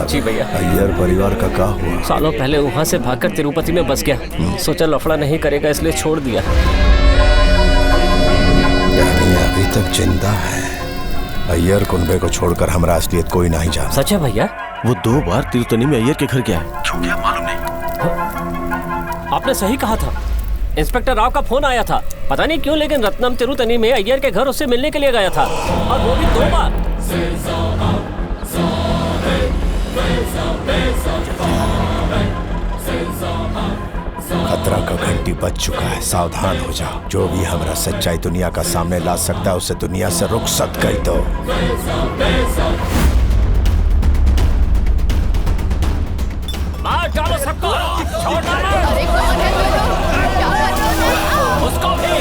जी भैया। अय्यर परिवार का क्या हुआ? सालों पहले वहाँ से भागकर तिरुपति में बस गया। सोचा लफड़ा नहीं करेगा इसलिए छोड़ दिया। यानी अभी तक जिंदा है। अय्यर कुनबे को छोड़कर हमारा असलियत कोई नहीं जाना। सच है भैया? वो 2 बार तिरुतनी में अय्यर के घर गया है। क्यों गया मालूम नहीं। आपने सही कहा था। इंस्पेक्टर राव का फोन आया था, पता नहीं क्यों, लेकिन रत्नम तिरुतनी में अय्यर के घर उससे मिलने के लिए गया था, और वो भी 2 बार। खतरा का घंटी बज चुका है, सावधान हो जाओ। जो भी हमारा सच्चाई दुनिया का सामने ला सकता है उसे दुनिया से रुखसत कर दो। मार डालो सबको, छोड़ना मत। अरे कौन है तू लोग? क्या कर रहे हो? उसको भी।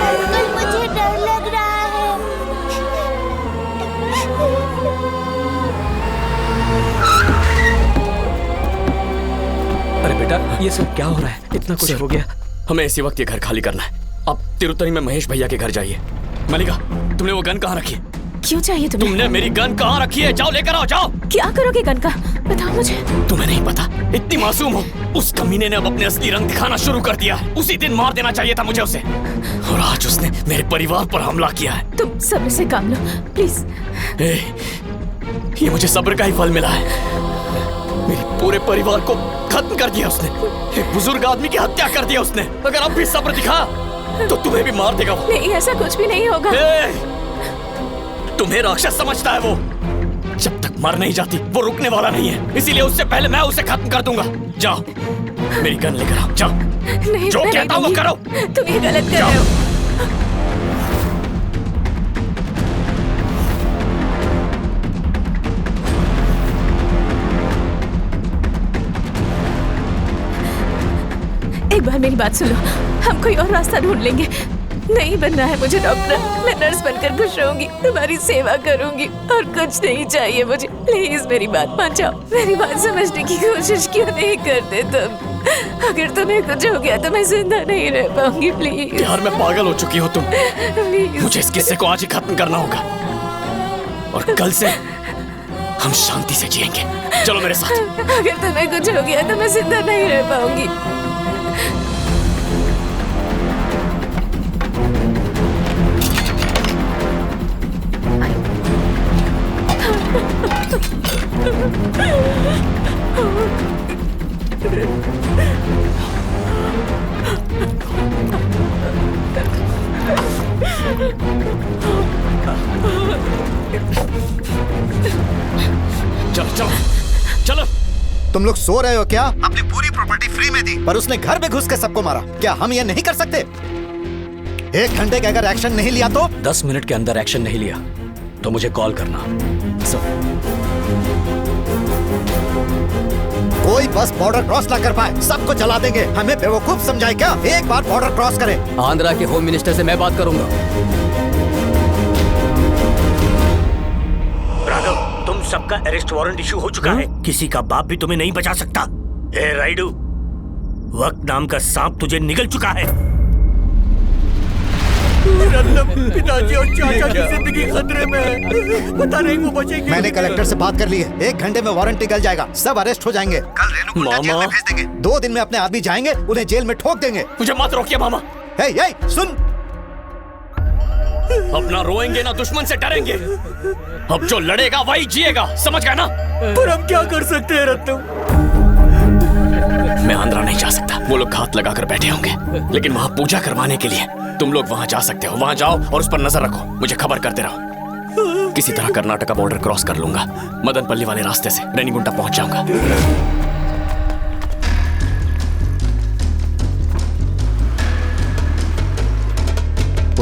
अंकल मुझे डर लग रहा है। अरे बेटा, ये सब क्या हो रहा है? इतना कुछ हो गया। हमें इसी वक्त ये घर खाली करना है। आप तिरुतनी में महेश भैया के घर जाइए। मलिका, तुमने वो गन कहाँ रखी है? क्यों चाहिए तुम्हें? तुमने मेरी गन कहाँ रखी है? जाओ लेकर आओ, जाओ। क्या करोगे गन का? बताओ मुझे। तुम्हें नहीं पता? इतनी मासूम हो। उस कमीने ने अब अपने असली रंग दिखाना शुरू कर दिया है। उसी दिन मार देना चाहिए था मुझे उसे, और आज उसने मेरे परिवार पर हमला किया है। तुम सब्र से काम लो प्लीज। ये मुझे सब्र का ही फल मिला है। मेरे पूरे परिवार को खत्म कर दिया उसने। एक बुजुर्ग आदमी की हत्या कर दिया उसने। अगर अब भी सब्र दिखा तो तुम्हें भी मार देगा वो। नहीं, ऐसा कुछ भी नहीं होगा। तुम्हें राक्षस समझता है वो। जब तक मर नहीं जाती वो रुकने वाला नहीं है, इसीलिए उससे पहले मैं उसे खत्म कर दूंगा। जाओ, मेरी गन लेकर आओ, जाओ। नहीं, जो कहता हूँ वो करो। तुम ये गलत कर रहे हो। एक बार मेरी बात सुनो, हम कोई और रास्ता ढूंढ लेंगे। नहीं बनना है मुझे डॉक्टर, मैं नर्स बनकर खुश रहूंगी, तुम्हारी सेवा करूंगी, और कुछ नहीं चाहिए मुझे। प्लीज मेरी बात मान जाओ, मेरी बात समझने की कोशिश क्यों नहीं करते तुम? अगर तुम्हें कुछ हो गया तो मैं जिंदा नहीं रह पाऊंगी। प्लीज यार, मैं पागल हो चुकी हो तुम। प्लीज मुझे इस किस्से को आज ही खत्म करना होगा, और कल से हम शांति से जिएंगे। चलो मेरे साथ। अगर तुम्हें कुछ हो गया तो मैं जिंदा नहीं रह पाऊंगी। चलो चलो चलो। तुम लोग सो रहे हो क्या? अपनी पूरी प्रॉपर्टी फ्री में दी, पर उसने घर में घुस के सबको मारा। क्या हम ये नहीं कर सकते? 1 घंटे के अगर एक्शन नहीं लिया तो? 10 मिनट के अंदर एक्शन नहीं लिया तो मुझे कॉल करना। कोई बस बॉर्डर क्रॉस ना कर पाए, सबको जला देंगे। हमें बेवकूफ समझाए क्या? एक बार बॉर्डर क्रॉस करें। आंध्रा के होम मिनिस्टर से मैं बात करूंगा। राघव, तुम सबका अरेस्ट वारंट इशू हो चुका है। किसी का बाप भी तुम्हें नहीं बचा सकता। ए राइडू, वक्त नाम का सांप तुझे निगल चुका है। पिताजी और चाचा की जिंदगी खतरे में है। पता नहीं वो बचेगी। मैंने कलेक्टर से बात कर ली है। 1 घंटे में वारंट निकल जाएगा, सब अरेस्ट हो जाएंगे। कल रेणुकूटा जेल में भेज देंगे। 2 दिन में अपने आदमी जाएंगे, उन्हें जेल में ठोक देंगे। मुझे मत रोकिए मामा। हे, सुन, अपना रोएंगे ना दुश्मन से डरेंगे। अब जो लड़ेगा वही जिएगा, समझ गए ना? पर हम क्या कर सकते हैं रत्नम? मैं आंध्रा नहीं जा सकता। वो लोग घात लगाकर बैठे होंगे, लेकिन वहाँ पूजा करवाने के लिए तुम लोग वहाँ जा सकते हो। वहाँ जाओ और उस पर नजर रखो, मुझे खबर करते रहो। किसी तरह कर्नाटका बॉर्डर क्रॉस कर लूंगा। मदनपल्ली वाले रास्ते से रेणिगुंटा पहुंच जाऊंगा।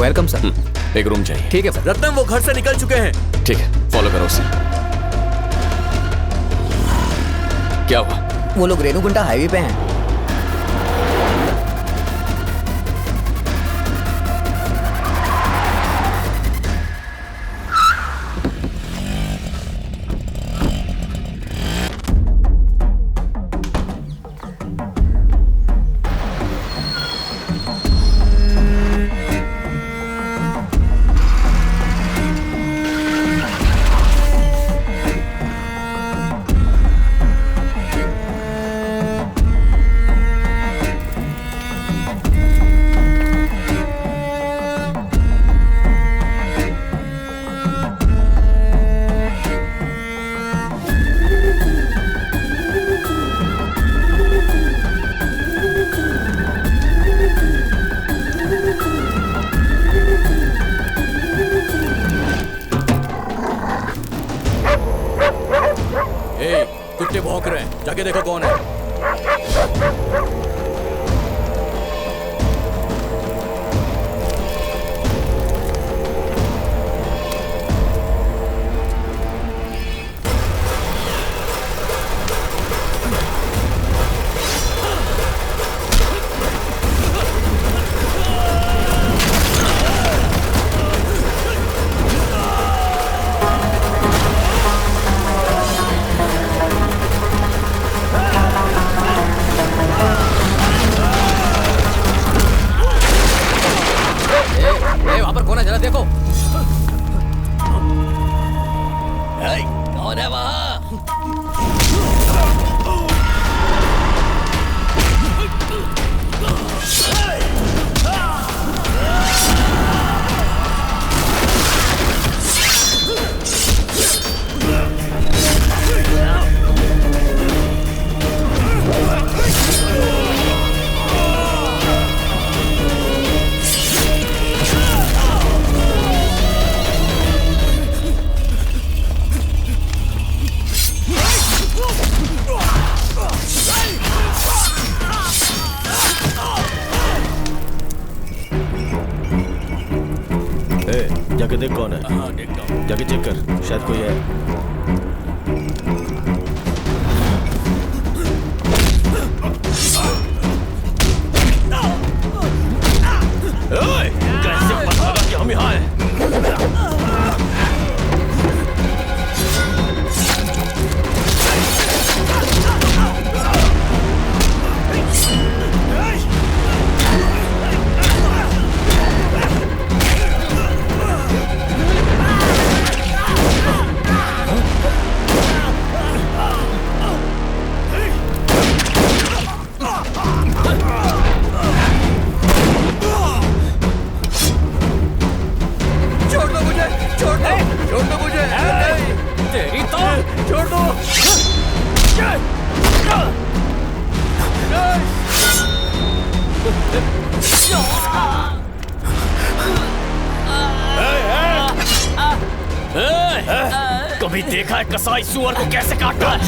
Welcome sir. एक रूम चाहिए। ठीक है सर। रत्नम वो घर से निकल चुके हैं। ठीक है, फॉलो करो उसे। क्या हुआ? वो लोग रेणुकुंटा हाईवे पे हैं। कुत्ते भौंक रहे हैं, जाके देखो कौन है। कौन है वहां? जाके देख कौन है। हाँ देखता हूँ। जाके चेक कर, शायद कोई है। कैसे पता लगा कि हम यहाँ हैं? कभी देखा है कसाई सुअर को कैसे काटता है?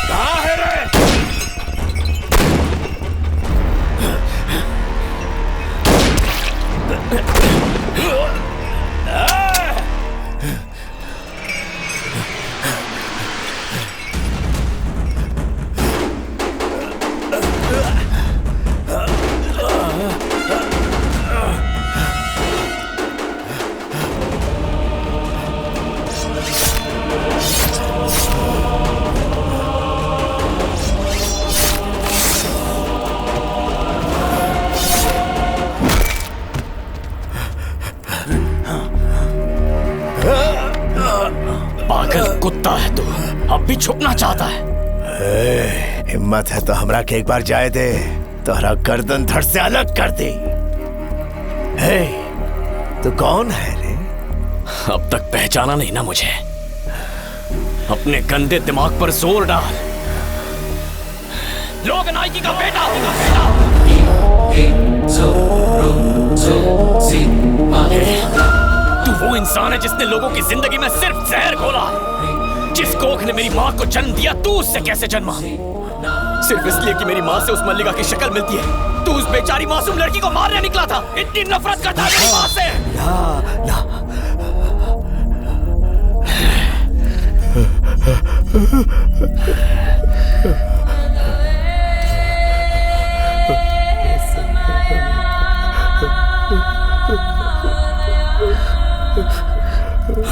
कहाँ है रे? पागल कुत्ता है तू, अब भी छुपना चाहता है। हिम्मत है तो हमरा के एक बार जाए दे, तोहरा गर्दन धड़ से अलग कर दे। तू कौन है रे? अब तक पहचाना नहीं ना मुझे? अपने गंदे दिमाग पर जोर डाल। लोग नाइकी का बेटा। तू वो इंसान है जिसने लोगों की जिंदगी में सिर्फ जहर घोला। जिस कोख ने मेरी माँ को जन्म दिया तू उससे कैसे जन्मा? सिर्फ इसलिए कि मेरी माँ से उस मल्लिका की शक्ल मिलती है तू उस बेचारी मासूम लड़की को मारने निकला था। इतनी नफरत करता है मेरी माँ से। ना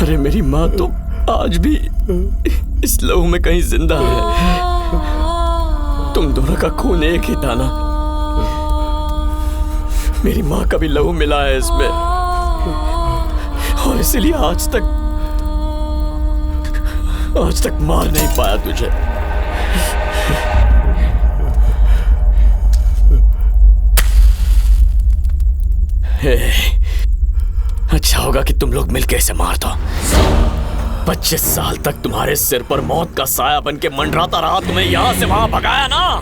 अरे मेरी माँ तो आज भी इस लहू में कहीं जिंदा है। तुम दोनों का खून एक ही था ना। मेरी माँ का भी लहू मिला है इसमें और इसीलिए आज तक मार नहीं पाया तुझे। अच्छा होगा कि तुम लोग मिलकर इसे मार दो। 25 साल तक तुम्हारे सिर पर मौत का साया बन के मंडराता रहा, तुम्हें यहाँ से वहां भगाया ना।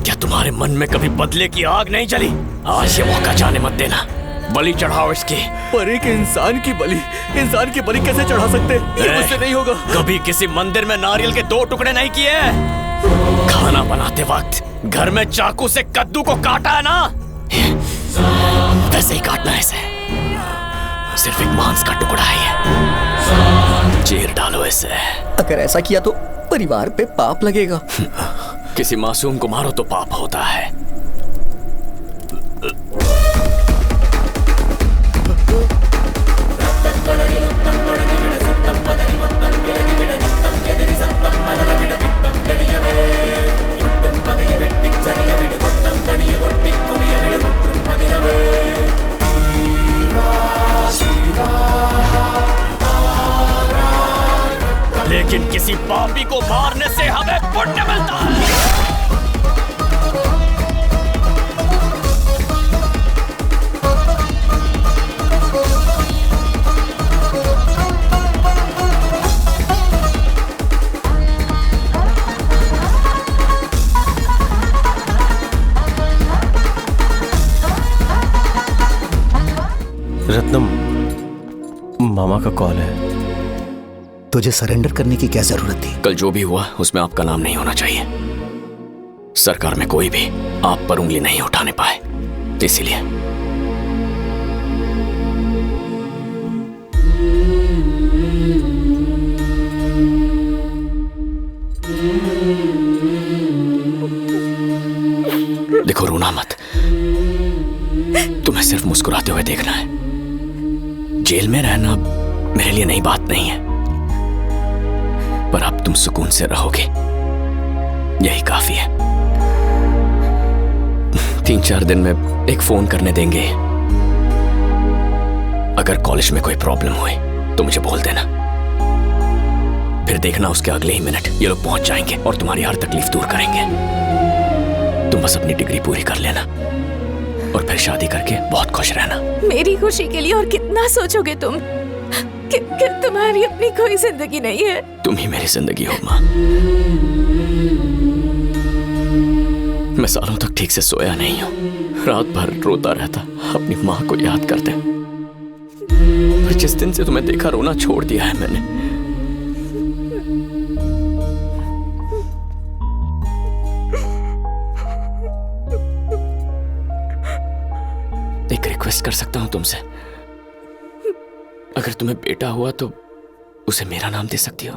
क्या तुम्हारे मन में कभी बदले की आग नहीं जली? आज ये मौका जाने मत देना, बलि चढ़ाओ इसकी। पर एक इंसान की बलि कैसे चढ़ा सकते? ये मुझसे नहीं होगा। कभी किसी मंदिर में नारियल के 2 टुकड़े नहीं किए? खाना बनाते वक्त घर में चाकू से कद्दू को काटा है ना, वैसे ही काटना है इसे। सिर्फ एक मांस का टुकड़ा है ये। चीर डालो इसे। अगर ऐसा किया तो परिवार पे पाप लगेगा। किसी मासूम को मारो तो पाप होता है। लेकिन किसी पापी को मारने से हमें पुण्य मिलता है। रत्नम, मामा का कॉल है। तुझे सरेंडर करने की क्या जरूरत थी? कल जो भी हुआ उसमें आपका नाम नहीं होना चाहिए। सरकार में कोई भी आप पर उंगली नहीं उठाने पाए, इसीलिए। देखो, रोना मत, तुम्हें सिर्फ मुस्कुराते हुए देखना है। जेल में रहना मेरे लिए नई बात नहीं है, पर अब तुम सुकून से रहोगे, यही काफी है। 3-4 दिन में एक फोन करने देंगे। अगर कॉलेज में कोई प्रॉब्लम हुई तो मुझे बोल देना। फिर देखना उसके अगले ही मिनट ये लोग पहुंच जाएंगे और तुम्हारी हर तकलीफ दूर करेंगे। तुम बस अपनी डिग्री पूरी कर लेना और फिर शादी करके बहुत खुश रहना। मेरी खुशी के लिए और कितना सोचोगे तुम? क्या तुम्हारी अपनी कोई जिंदगी नहीं है? तुम ही मेरी जिंदगी हो माँ। मैं सालों तक ठीक से सोया नहीं हूँ, रात भर रोता रहता अपनी माँ को याद करते। पर जिस दिन से तुम्हें देखा रोना छोड़ दिया है मैंने। एक रिक्वेस्ट कर सकता हूँ तुमसे? अगर तुम्हें बेटा हुआ तो उसे मेरा नाम दे सकती हो।